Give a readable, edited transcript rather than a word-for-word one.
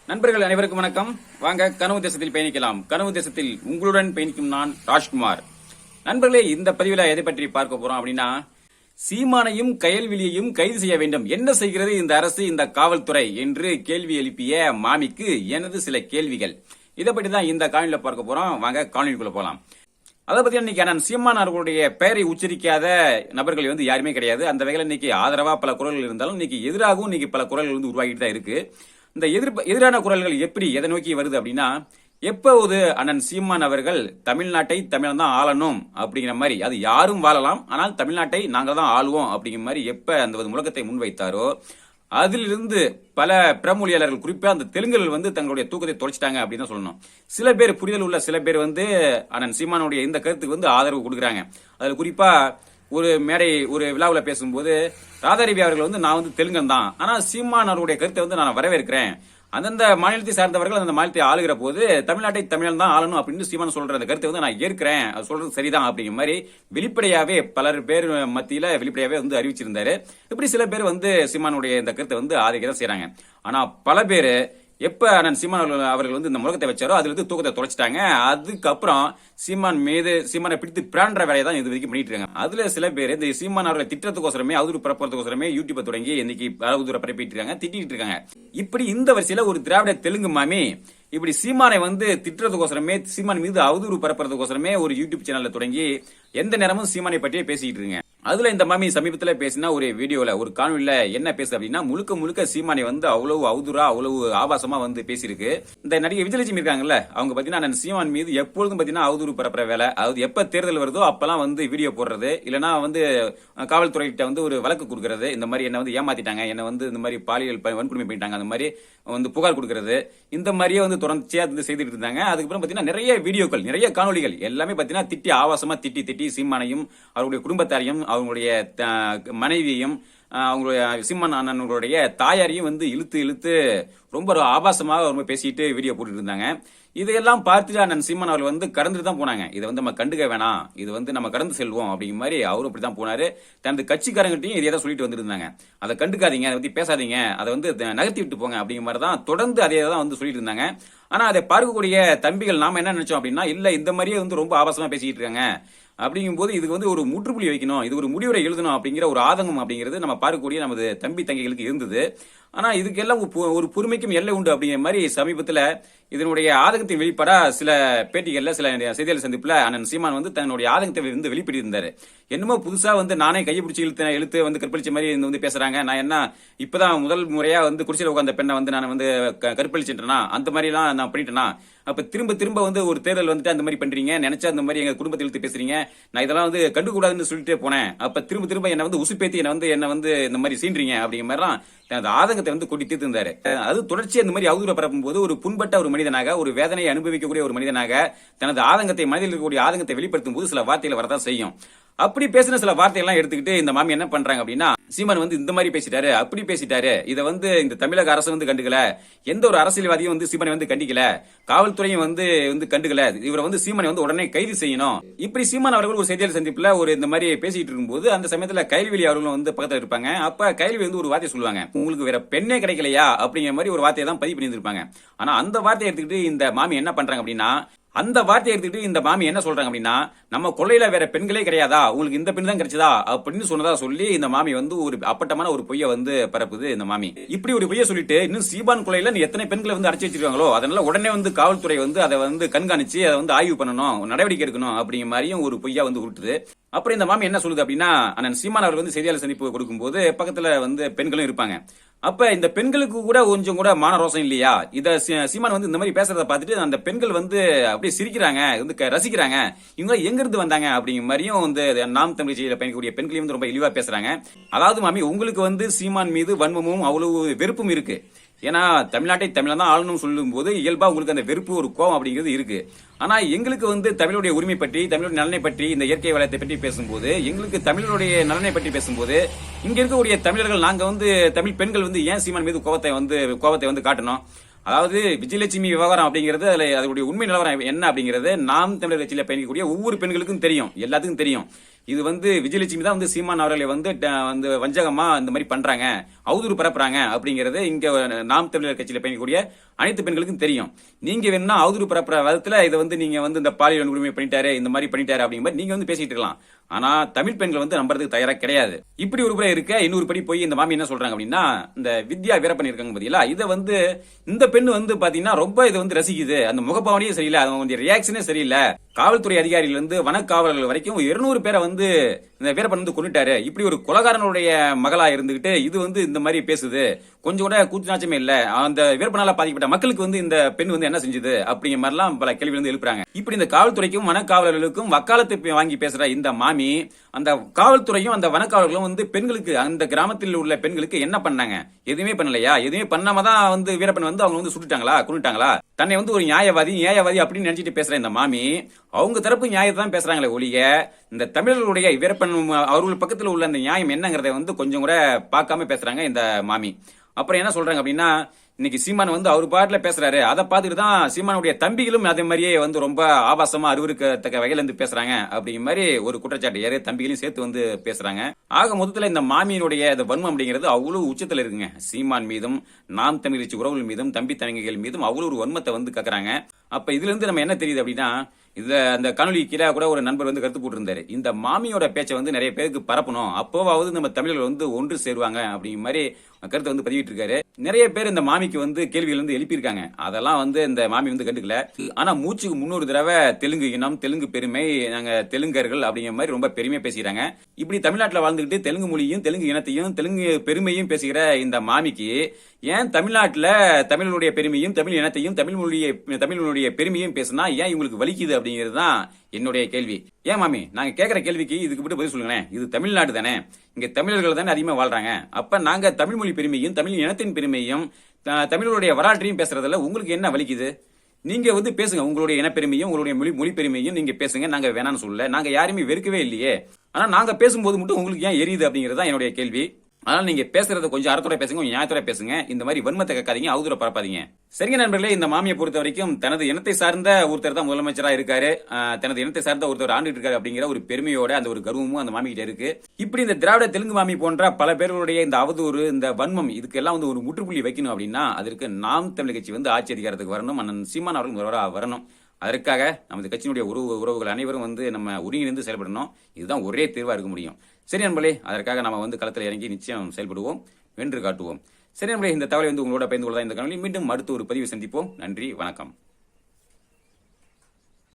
நண்பர்கள் அனைவருக்கும் வணக்கம். வாங்க கனவு தேசத்தில் பயணிக்கலாம். கனவு தேசத்தில் உங்களுடன் பயணிக்கும் நான் ராஜ்குமார். நண்பர்களே, இந்த பதிவில் எதை பற்றி பார்க்க போறோம் அப்படின்னா, சீமானையும் கயல்விழியையும் கைது செய்ய வேண்டும், என்ன செய்கிறது இந்த அரசு, இந்த காவல்துறை என்று கேள்வி எழுப்பிய மாமிக்கு எனது சில கேள்விகள். இதை பற்றி தான் இந்த காணொலியில பார்க்க போறோம். வாங்க காணொலிக்குள்ள போலாம். அதை பத்தி இன்னைக்கு நான் சீமான் அவர்களுடைய பெயரை உச்சரிக்காத நபர்கள் யாருமே கிடையாது. அந்த வகையில் இன்னைக்கு ஆதரவா பல குரல்கள் இருந்தாலும் இன்னைக்கு எதிராகவும் இன்னைக்கு பல குரல்கள் உருவாகிட்டு தான் இருக்கு. இந்த எதிரான குரல்கள் எப்படி எதை நோக்கி வருது அப்படின்னா, எப்போது அண்ணன் சீமான் அவர்கள் தமிழ்நாட்டை தமிழன் தான் ஆளணும் அப்படிங்கிற மாதிரி, அது யாரும் வாழலாம் ஆனால் தமிழ்நாட்டை நாங்கள் தான் ஆளுவோம் அப்படிங்கிற மாதிரி எப்ப அந்த முழக்கத்தை முன்வைத்தாரோ, அதிலிருந்து பல பிரமொழியாளர்கள் குறிப்பா அந்த தெலுங்குகள் தங்களுடைய தூக்கத்தை தொலைச்சிட்டாங்க அப்படின்னு சொல்லணும். சில பேர் புரிதல் உள்ள சில பேர் அண்ணன் சீமானுடைய இந்த கருத்துக்கு ஆதரவு கொடுக்குறாங்க. அதுல குறிப்பா ஒரு மேடை ஒரு விழாவில் பேசும்போது ராதாரவி அவர்கள் நான் தெலுங்கன் தான், ஆனா சீமான் அவருடைய கருத்தை நான் வரவேற்கிறேன். அந்தந்த மாநிலத்தை சார்ந்தவர்கள் அந்த மாநிலத்தை ஆளுகிற போது தமிழ்நாட்டை தமிழன் தான் ஆளணும் அப்படின்னு சீமான் சொல்ற அந்த கருத்தை நான் ஏற்கிறேன், அது சொல்றது சரிதான் அப்படிங்கிற மாதிரி வெளிப்படையாவே பலர் பேர் மத்தியில வெளிப்படையாவே அறிவிச்சிருந்தாரு. இப்படி சில பேர் சீமானுடைய இந்த கருத்தை ஆதரிக்க தான் செய்யறாங்க. ஆனா பல பேர் எப்ப அண்ணன் சீமான் அவர்கள் இந்த முழக்கத்தை வச்சாரோ அதுல தூக்கத்தை தொலைச்சிட்டாங்க. அதுக்கப்புறம் சீமானை பிடித்து பிராண்ட வேலையை தான் இது வரைக்கும் பண்ணிட்டு இருக்காங்க. அதுல சில பேர் இந்த சீமான் அவர்களை திட்டத்துக்கோசரமே அவதூறு பரப்புறதுக்கோசரமே யூடியூப் தொடங்கி இன்னைக்கு அவதூற பரப்பிட்டு இருக்காங்க, திட்டிட்டு இருக்காங்க. இப்படி இந்த வரிசையில ஒரு திராவிட தெலுங்கு மாமி இப்படி சீமானை திட்டுறதுக்கோசரமே, சீமான் மீது அவதூறு பரப்புறதுக்கோசரமே ஒரு யூடியூப் சேனல்ல தொடங்கி எந்த நேரமும் சீமானை பற்றியே பேசிட்டு இருங்க. அதுல இந்த மாமி சமீபத்துல பேசினா ஒரு வீடியோல ஒரு காணொலியில என்ன பேசு அப்படின்னா, முழுக்க முழுக்க சீமானை அவ்வளவு அவதூறா அவ்வளவு ஆபாசமா பேசியிருக்கு. இந்த நடிகை விஜயலட்சுமி இருக்காங்கல்ல, அவங்க பாத்தீங்கன்னா சீமான் மீது எப்பொழுதும் பாத்தீங்கன்னா அவதூறு பரப்புற வேலை. அதாவது எப்ப தேர்தல் வருதோ அப்பெல்லாம் வீடியோ போடுறது, இல்லைன்னா காவல்துறைகிட்ட ஒரு வழக்கு கொடுக்கறது, இந்த மாதிரி என்ன ஏமாத்திட்டாங்க, என்ன இந்த மாதிரி பாலியல் வன்கொடுமை பண்ணிட்டாங்க, அந்த மாதிரி புகார் கொடுக்கறது, இந்த மாதிரியே தொடர்ச்சியா செய்துட்டு இருந்தாங்க. அதுக்கப்புறம் பாத்தீங்கன்னா நிறைய வீடியோக்கள் நிறைய காணொலிகள் எல்லாமே பாத்தீங்கன்னா திட்டி ஆபாசமா திட்டி சீமானையும் அவருடைய குடும்பத்தாரையும் அவங்களுடைய மனைவியையும் அவங்களுடைய சீமான் அண்ணனுடைய தாயாரையும் இழுத்து ரொம்ப ஆபாசமாக ரொம்ப பேசிட்டு வீடியோ போட்டுட்டு இருந்தாங்க. இதையெல்லாம் பார்த்துட்டு அண்ணன் சீமான் அவர்கள் கடந்துட்டு தான் போனாங்க. இதை நம்ம கண்டுக்க வேணாம், இது நம்ம கடந்து செல்வோம் அப்படிங்கிற மாதிரி அவரும் அப்படித்தான் போனாரு. தனது கட்சிக்காரங்கிட்டையும் இதே தான் சொல்லிட்டு வந்துருந்தாங்க. அதை கண்டுக்காதீங்க, அதை பத்தி பேசாதீங்க, அதை நகர்த்தி விட்டு போங்க அப்படிங்கிற மாதிரி தான் தொடர்ந்து அதே தான் சொல்லிட்டு இருந்தாங்க. ஆனா அதை பார்க்கக்கூடிய தம்பிகள் நாம என்ன நினைச்சோம் அப்படின்னா, இல்ல இந்த மாதிரியே ரொம்ப ஆபாசமா பேசிட்டு இருக்காங்க அப்படிங்கும் போது இதுக்கு ஒரு முற்றுப்புள்ளி வைக்கணும், இது ஒரு முடிவுரை எழுதணும் அப்படிங்கிற ஒரு ஆதங்கம் அப்படிங்கிறது நம்ம பார்க்கக்கூடிய நமது தம்பி தங்கைகளுக்கு இருந்தது. ஆனா இதுக்கெல்லாம் ஒரு பொறுமைக்கும் எல்லை உண்டு அப்படிங்கிற மாதிரி சமீபத்துல இதனுடைய ஆதங்கத்தின் வெளிப்பாடா சில பேட்டிகள்ல சில செய்தியாளர் சந்திப்புல அண்ணன் சீமான் தன்னுடைய ஆதங்கத்தை வெளிப்படுத்தியிருந்தாரு. என்னமோ புதுசா நானே கையை பிடிச்சி இழுத்து கற்பழிச்ச மாதிரி பேசுறாங்க, நான் என்ன இப்பதான் முதல் முறையா குடிசையில உட்கார்ந்த பெண்ணை நான் கற்பழிச்சுட்டேனா, அந்த மாதிரி எல்லாம் நான் பண்ணிட்டேனா, அப்ப திரும்ப ஒரு தேர்தல் அந்த மாதிரி பண்றீங்க, நினைச்சா அந்த மாதிரி எங்க குடும்பத்தை இழுத்து பேசுறீங்க, நான் இதெல்லாம் கண்டுக்கூடாதுன்னு சொல்லிட்டே போனேன், அப்ப திரும்ப என்ன உசுப்பேத்தி என்ன இந்த மாதிரி சீன்றீங்க அப்படிங்கிற மாதிரிலாம் தனது ஆதங்கத்தை கொட்டி தீர்த்திருந்தாரு. அது தொடர்ச்சி அந்த மாதிரி அவதூற பரப்பும் போது ஒரு புண்பட்ட ஒரு மனிதனாக, ஒரு வேதனையை அனுபவிக்கக்கூடிய ஒரு மனிதனாக தனது ஆதங்கத்தை மனதில் இருக்கக்கூடிய ஆதங்கத்தை வெளிப்படுத்தும் போது சில வார்த்தைகள் வரதான் செய்யும். அப்படி பேசின சில வார்த்தையெல்லாம் எடுத்துக்கிட்டு இந்த மாமி என்ன பண்றாங்க அப்படின்னா, சீமான் இந்த மாதிரி பேசிட்டாரு, அப்படி பேசிட்டாரு, இதை இந்த தமிழக அரசு கண்டுக்கல, எந்த ஒரு அரசியல்வாதியும் சீமானை கண்டிக்கல, காவல்துறையும் கண்டுக்கல, இவரை சீமானை உடனே கைது செய்யணும். இப்படி சீமான் அவர்கள் ஒரு செய்தியாளர் சந்திப்புல ஒரு இந்த மாதிரி பேசிட்டு இருக்கும்போது அந்த சமயத்துல கயல்விழி அவர்களும் பக்கத்துல இருப்பாங்க. அப்ப கயல்விழி ஒரு வார்த்தை சொல்லுவாங்க, உங்களுக்கு வேற பெண்ணே கிடைக்கலையா அப்படிங்கிற மாதிரி ஒரு வார்த்தையை தான் பதிவு பண்ணியிருப்பாங்க. ஆனா அந்த வார்த்தையை எடுத்துக்கிட்டு இந்த மாமி என்ன பண்றாங்க அப்படின்னா, அந்த வார்த்தையை எடுத்துக்கிட்டு இந்த மாமி என்ன சொல்றாங்க அப்படின்னா, நம்ம கொள்ளையில வேற பெண்களே கிடையாதா, உங்களுக்கு இந்த பெண் தான் கிடைச்சதா அப்படின்னு சொன்னதா சொல்லி இந்த மாமி ஒரு அப்பட்டமான ஒரு பொய்ய பரப்புது இந்த மாமி. இப்படி ஒரு பொய்ய சொல்லிட்டு இன்னும் சீமான் கொள்ளையில எத்தனை பெண்களை அடைச்சு வச்சிருக்காங்களோ அதனால உடனே காவல்துறை அதை கண்காணிச்சு அதை ஆய்வு பண்ணணும், நடவடிக்கை எடுக்கணும் அப்படிங்கிற மாதிரியும் ஒரு பொய்யா உருட்டுது. அப்புறம் இந்த மாமி என்ன சொல்லுது அப்படின்னா, அண்ணன் சீமான் அவர் செய்தியாளர் சந்திப்பு கொடுக்கும்போது பக்கத்துல பெண்களும் இருப்பாங்க. அப்ப இந்த பெண்களுக்கு கூட கொஞ்சம் கூட மான ரோசம் இல்லையா, இத சீமான் இந்த மாதிரி பேசுறத பார்த்துட்டு அந்த பெண்கள் அப்படியே சிரிக்கிறாங்க, ரசிக்கிறாங்க, இவங்க எங்க இருந்து வந்தாங்க அப்படிங்கிற மாதிரியும் நாம் தமிழ் செய்தியில பயணிக்கக்கூடிய பெண்களையும் ரொம்ப இழிவா பேசுறாங்க. அதாவது மாமி, உங்களுக்கு சீமான் மீது வன்மமும் அவ்வளவு வெறுப்பும் இருக்கு. ஏன்னா தமிழ்நாட்டை தமிழன் தான் ஆளணும் சொல்லும் போது இயல்பா உங்களுக்கு அந்த வெறுப்பு ஒரு கோபம் அப்படிங்கிறது இருக்கு. ஆனா எங்களுக்கு தமிழுடைய உரிமை பற்றி, தமிழுடைய நலனை பற்றி, இந்த இயற்கை வளத்தை பற்றி பேசும்போது, எங்களுக்கு தமிழருடைய நலனை பற்றி பேசும்போது இங்க இருக்கக்கூடிய தமிழர்கள் நாங்க தமிழ் பெண்கள் ஏன் சீமான் மீது கோபத்தை காட்டணும்? அதாவது விஜயலட்சுமி விவகாரம் அப்படிங்கிறது அதனுடைய உண்மை நிலவரம் என்ன அப்படிங்கிறது நாம் தமிழர் கட்சியில பயணிக்கக்கூடிய ஒவ்வொரு பெண்களுக்கும் தெரியும், எல்லாத்துக்கும் தெரியும். இது வந்து விஜயலட்சுமி தான் வந்து சீமான் அவர்களை வந்து வந்து வஞ்சகமா இந்த மாதிரி பண்றாங்க, அவதூறு பரப்புறாங்க அப்படிங்கறது இங்க நாம் தமிழர் கட்சியில பயணிக்கக்கூடிய அனைத்து பெண்களுக்கும் தெரியும். நீங்க வேணா அவதூறு பரப்புற விதத்துல இதை வந்து நீங்க வந்து இந்த பாலியல் வன்கொடுமை பண்ணிட்டாரு, இந்த மாதிரி பண்ணிட்டாரு அப்படிங்கிற மாதிரி நீங்க வந்து பேசிட்டு இருக்கலாம். ஆனா தமிழ் பெண்கள் வந்து நம்புறதுக்கு தயாரா கிடையாது. இப்படி ஒரு முறை இருக்க இன்னொரு படி போய் இந்த மாமி என்ன சொல்றாங்க அப்படின்னா, இந்த வித்யா வீரப்பன் இருக்காங்க பாத்தீங்களா, இதை வந்து இந்த பெண் வந்து பாத்தீங்கன்னா ரொம்ப இதை வந்து ரசிக்குது, அந்த முகப்பாவனையே சரியில்லை, அவங்க ரியாக்ஷனே சரியில்லை, காவல்துறை அதிகாரிகள் இருந்து வனக்காவலர்கள் வரைக்கும் 200 பேரை வந்து இந்த வீரப்பன் வந்து கொண்டுட்டாரு, இப்படி ஒரு கொலகாரனுடைய மகளா இருந்துகிட்டு இது வந்து இந்த மாதிரி பேசுது, கொஞ்சம் கூட கூச்சு நாச்சமே இல்ல, அந்த வீரப்பனால பாதிக்கப்பட்ட மக்களுக்கு வந்து இந்த பெண் வந்து என்ன செஞ்சது அப்படிங்கிற மாதிரிலாம் பல கேள்வி வந்து எழுப்புறாங்க. இப்படி இந்த காவல்துறைக்கும் வனக்காவலர்களுக்கும் வக்காலத்தை வாங்கி பேசுற இந்த மாமி, அந்த காவல்துறையும் அந்த வனக்காவலர்களும் வந்து பெண்களுக்கு, அந்த கிராமத்தில் உள்ள பெண்களுக்கு என்ன பண்ணாங்க? எதுவுமே பண்ணலையா? எதுவுமே பண்ணாம தான் வந்து வீரப்பன் வந்து அவங்க வந்து சுட்டுட்டாங்களா, கொண்டுட்டாங்களா? தன்னை வந்து ஒரு நியாயவாதி அப்படின்னு நினைச்சிட்டு பேசுற இந்த மாமி அவங்க தரப்பு நியாயத்தை தான் பேசுறாங்களே ஒழிய, இந்த தமிழர்களுடைய வீரப்பன் அவர்கள் பக்கத்தில் உள்ள அந்த நியாயம் என்னங்கறத வந்து கொஞ்சம் கூட பார்க்காம பேசுறாங்க இந்த மாமி. அப்புறம் என்ன சொல்றாங்க அப்படின்னா, இன்னைக்கு சீமான் வந்து அவர் பாட்டுல பேசுறாரு, அதை பார்த்துட்டு தான் சீமானுடைய தம்பிகளும் அதே மாதிரியே வந்து ரொம்ப ஆபாசமா அறிவுறுக்கத்தக்க வகையில இருந்து பேசுறாங்க அப்படிங்கிற மாதிரி ஒரு குற்றச்சாட்டு ஏற தம்பிகளையும் சேர்த்து வந்து பேசுறாங்க. ஆக மொத்தத்துல இந்த மாமியினுடைய இந்த வன்மம் அப்படிங்கிறது அவ்வளவு உச்சத்துல இருக்குங்க. சீமான் மீதும் நாம் தமிழ் கட்சி உறவுகள் மீதும் தம்பி தங்கைகள் மீதும் அவ்வளவு ஒரு வன்மத்தை வந்து கக்குறாங்க. அப்ப இதுல இருந்து நம்ம என்ன தெரியுது அப்படின்னா, இதுல அந்த காணொலி கீழே கூட ஒரு நண்பர் வந்து கருத்து போட்டிருந்தாரு, இந்த மாமியோட பேச்சை வந்து நிறைய பேருக்கு பரப்பணும், அப்போவாவது நம்ம தமிழர்கள் வந்து ஒன்று சேருவாங்க அப்படிங்கிற மாதிரி கருத்தை வந்து பதிவிட்டு இருக்காரு. நிறைய பேர் இந்த மாமிக்கு வந்து கேள்விகள் வந்து எழுப்பியிருக்காங்க, அதெல்லாம் வந்து இந்த மாமி வந்து கண்டுக்கல. ஆனா மூச்சுக்கு 300 தடவை தெலுங்கு இனம், தெலுங்கு பெருமை, நாங்க தெலுங்கர்கள் அப்படிங்கிற மாதிரி ரொம்ப பெருமையா பேசுகிறாங்க. இப்படி தமிழ்நாட்டில் வாழ்ந்துகிட்டு தெலுங்கு மொழியும் தெலுங்கு இனத்தையும் தெலுங்கு பெருமையும் பேசுகிற இந்த மாமிக்கு ஏன் தமிழ்நாட்டில் தமிழனுடைய பெருமையும் தமிழ் இனத்தையும் தமிழனுடைய பெருமையும் பேசினா ஏன் இவங்களுக்கு வலிக்குது அப்படிங்கிறது தான் என்னுடைய கேள்வி. ஏன் மாமி, நாங்க கேட்கிற கேள்விக்கு இதுக்கு மட்டும் பதில் சொல்லுங்களேன். இது தமிழ்நாடு தானே, இங்க தமிழர்கள் தானே அதிகமா வாழ்றாங்க. அப்ப நாங்க தமிழ் மொழி பெருமையும் தமிழ் இனத்தின் பெருமையும் தமிழருடைய வரலாற்றையும் பேசுறதுல உங்களுக்கு என்ன வலிக்குது? நீங்க வந்து பேசுங்க, உங்களுடைய இனப்பெருமையும் உங்களுடைய மொழி பெருமையும் நீங்க பேசுங்க, நாங்க வேணாம்னு சொல்லல, நாங்க யாருமே வெறுக்கவே இல்லையே. ஆனா நாங்க பேசும்போது மட்டும் உங்களுக்கு ஏன் எரியுது அப்படிங்கிறது தான் என்னுடைய கேள்வி. அதனால நீங்க பேசுறத கொஞ்சம் அறத்தோட பேசுங்க, கொஞ்சம் நியாயத்தோட பேசுங்க, இந்த மாதிரி வன்மத்தை கேட்காதீங்க, அவதூற பரப்பாதீங்க. சரிங்க நண்பர்களே, இந்த மாமியை பொறுத்த வரைக்கும் தனது இனத்தை சார்ந்த ஒருத்தர் தான் முதலமைச்சரா இருக்காரு, தனது இனத்தை சார்ந்த ஒருத்தர் ஆண்டுட்டு இருக்காரு அப்படிங்கிற ஒரு பெருமையோட அந்த ஒரு கர்வமும் அந்த மாமி கிட்ட இருக்கு. இப்படி இந்த திராவிட தெலுங்கு மாமி போன்ற பல பேர்களுடைய இந்த அவதூறு, இந்த வன்மம், இதுக்கெல்லாம் வந்து ஒரு முற்றுப்புள்ளி வைக்கணும் அப்படின்னா அதற்கு நாம் தமிழ் கட்சி வந்து ஆட்சி அதிகாரத்துக்கு வரணும், அண்ணன் சீமான் அவர்கள் வரணும். அதற்காக நமது கட்சியினுடைய உறவுகள் அனைவரும் வந்து நம்ம ஒருங்கிணைந்து செயல்படணும். இதுதான் ஒரே தீர்வா இருக்க முடியும். சரி நண்பர்களே, அதற்காக நம்ம வந்து களத்தில் இறங்கி நிச்சயம் செயல்படுவோம், வென்று காட்டுவோம். சரி நண்பர்களே, இந்த தகவலை வந்து உங்களோட பகிர்ந்து கொள்ளதான் இந்த காணொலி. மீண்டும் அடுத்த ஒரு பதிவு சந்திப்போம். நன்றி, வணக்கம்.